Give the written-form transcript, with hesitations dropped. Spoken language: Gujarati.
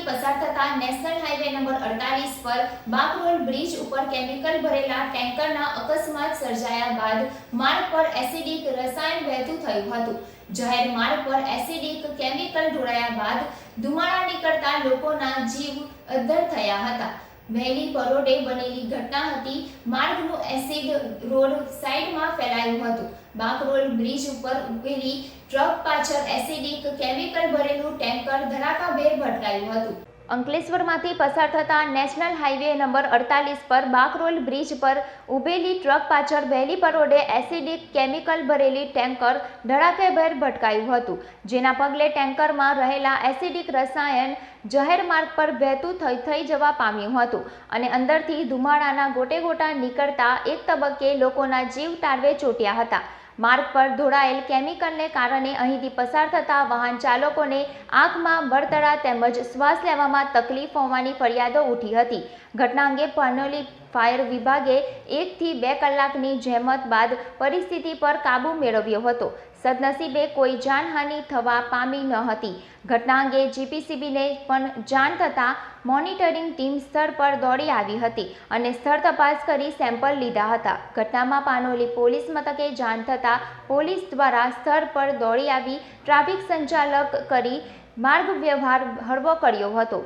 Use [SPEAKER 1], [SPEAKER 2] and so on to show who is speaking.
[SPEAKER 1] પસાર થતા નેશનલ હાઈવે નંબર 48 પર બાકરોલ બ્રિજ ઉપર કેમિકલ ભરેલા ટેન્કરના અકસ્માત સર્જાયા બાદ માર્ગ પર એસિડિક રસાયણ વહેતું થયું હતું। જાહેર માર્ગ પર એસિડિક કેમિકલ ઢોળાયા બાદ ધુમાડા નીકળતા લોકોના જીવ અદ્ધર થયા હતા। વહેલી પરોઢે બનેલી ઘટના હતી। માર્ગનું એસિડ રોડ સાઈડમાં ફેલાયું હતું। બાકરોલ બ્રિજ ઉપર ઉભેલી ટ્રક પાછળ એસિડિક કેમિકલ ભરેલું ટેન્કર ધડાકાભેર ભટકાયું હતું। અંકલેશ્વરમાંથી પસાર થતા નેશનલ હાઈવે નંબર 48 પર બાકરોલ બ્રિજ પર ઉભેલી ટ્રક પાછળ વહેલી પરોઢે એસિડિક કેમિકલ ભરેલી ટેન્કર ધડાકેભેર ભટકાયું હતું, જેના પગલે ટેન્કરમાં રહેલા એસિડિક રસાયણ જાહેર માર્ગ પર વહેતું થઈ જવા પામ્યું હતું અને અંદરથી ધુમાડાના ગોટેગોટા નીકળતા એક તબક્કે લોકોના જીવ તાળવે ચોંટ્યા હતા। માર્ગ પર ઢોળાયેલ કેમિકલને કારણે અહીંથી પસાર થતા વાહન ચાલકોને આંખમાં બળતરા તેમજ શ્વાસ લેવામાં તકલીફ હોવાની ફરિયાદો ઉઠી હતી। ઘટના અંગે પાનોલી ફાયર વિભાગે 1 થી 2 કલાકની જહેમત બાદ પરિસ્થિતિ પર કાબૂ મેળવ્યો હતો। સદનસીબે કોઈ જાનહાનિ થવા પામી ન હતી। ઘટના અંગે જીપીસીબીને પણ જાણ થતાં મોનિટરિંગ ટીમ સ્થળ પર દોડી આવી હતી અને સ્થળ તપાસ કરી સેમ્પલ લીધા હતા। ઘટનામાં પાનોલી પોલીસ મથકે જાણ થતાં પોલીસ દ્વારા સ્થળ પર દોડી આવી ટ્રાફિક સંચાલક કરી માર્ગ વ્યવહાર હળવો કર્યો હતો।